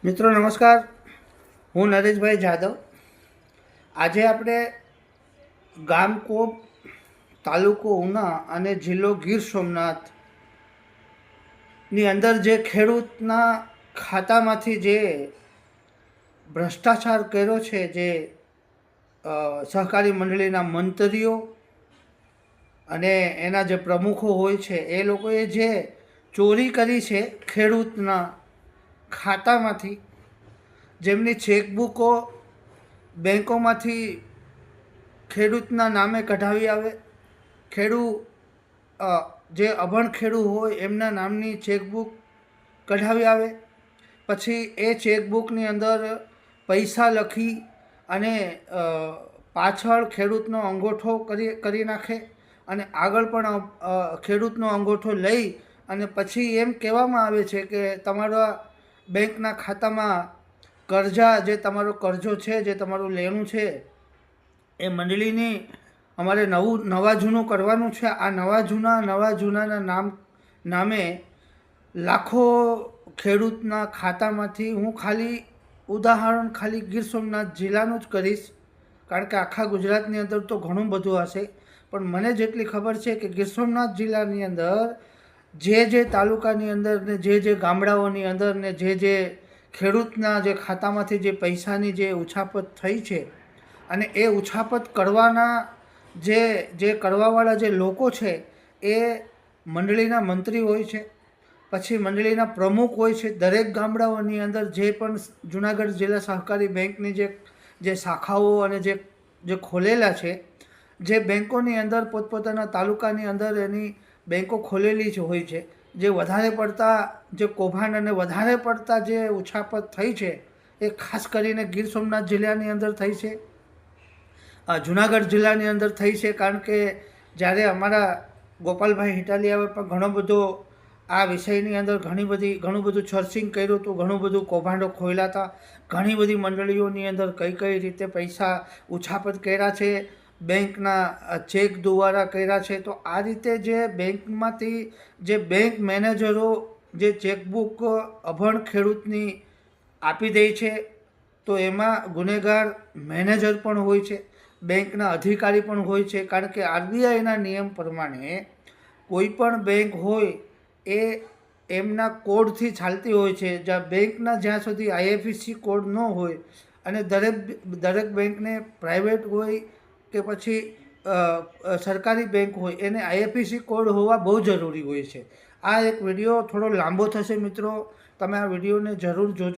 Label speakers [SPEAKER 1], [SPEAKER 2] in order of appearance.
[SPEAKER 1] મિત્રો નમસ્કાર, હું નરેશભાઈ જાદવ। આજે આપણે ગામ કોપ, તાલુકો ઉના અને જિલ્લો ગીર સોમનાથની અંદર જે ખેડૂતના ખાતામાંથી જે ભ્રષ્ટાચાર કર્યો છે, જે સહકારી મંડળીના મંત્રીઓ અને એના જે પ્રમુખો હોય છે એ લોકોએ જે ચોરી કરી છે ખેડૂતના ખાતામાંથી, જેમની ચેકબુકો બેંકોમાંથી ખેડૂતના નામે કઢાવી આવે, જે અભણ ખેડૂત હોય એમના નામની ચેકબુક કઢાવી આવે, પછી એ ચેકબુકની અંદર પૈસા લખી અને પાછળ ખેડૂતનો અંગૂઠો કરી નાખે અને આગળ પણ ખેડૂતનો અંગૂઠો લઈ અને પછી એમ કહેવામાં આવે છે કે તમારા બેંકના ખાતામાં જે તમારો કરજો છે, જે તમારું લેણું છે એ મંડળીની અમારે નવા જૂનું કરવાનું છે। આ નવા જૂનાના નામે લાખો ખેડૂતના ખાતામાંથી, હું ઉદાહરણ ખાલી ગીર સોમનાથ જિલ્લાનું જ કરીશ, કારણ કે આખા ગુજરાતની અંદર તો ઘણું બધું હશે, પણ મને જેટલી ખબર છે કે ગીર સોમનાથ જિલ્લાની અંદર જે તાલુકાની અંદર ને જે ગામડાઓની અંદર ને જે ખેડૂતના જે ખાતામાંથી જે પૈસાની જે ઉછાપત થઈ છે અને એ ઉછાપત કરવાના જે કરવાવાળા જે લોકો છે એ મંડળીના મંત્રી હોય છે, પછી મંડળીના પ્રમુખ હોય છે। દરેક ગામડાઓની અંદર જે પણ જુનાગઢ જિલ્લા સહકારી બેંકની જે શાખાઓ અને જે ખોલેલા છે, જે બેંકોની અંદર પોતપોતાના તાલુકાની અંદર એની બેંકો ખોલેલી જ હોય છે, જે વધારે પડતા જે કૌભાંડ અને વધારે પડતા જે ઉછાપત થઈ છે એ ખાસ કરીને ગીર સોમનાથ જિલ્લાની અંદર થઈ છે, જુનાગઢ જિલ્લાની અંદર થઈ છે। કારણ કે જ્યારે અમારા ગોપાલભાઈ ઇટાલિયાએ પણ ઘણો બધો આ વિષયની અંદર ઘણું બધું સર્ચિંગ કર્યું હતું, ઘણું બધું કૌભાંડો ખોલ્યા હતા, ઘણી બધી મંડળીઓની અંદર કઈ રીતે પૈસા ઉછાપત કર્યા છે, બેંકના ચેક દ્વારા કર્યા છે। તો આ રીતે જે બેંકમાંથી જે બેંક મેનેજરો જે ચેકબુક અભણ ખેડૂતની આપી દે છે, તો એમાં ગુનેગાર મેનેજર પણ હોય છે, બેંકના અધિકારી પણ હોય છે। કારણ કે આરબીઆઈના નિયમ પ્રમાણે કોઈ પણ બેંક હોય એ એમના કોડથી ચાલતી હોય છે। જ્યાં સુધી આઈએફએસસી કોડ ન હોય અને દરેક બેંકને પ્રાઇવેટ હોય કે પછી સરકારી બેંક હોય એને આઈએફએસસી કોડ હોવા બહુ જરૂરી હોય છે। આ એક વિડીયો થોડો લાંબો થશે મિત્રો, તમે આ વિડીયોને જરૂર જોજો।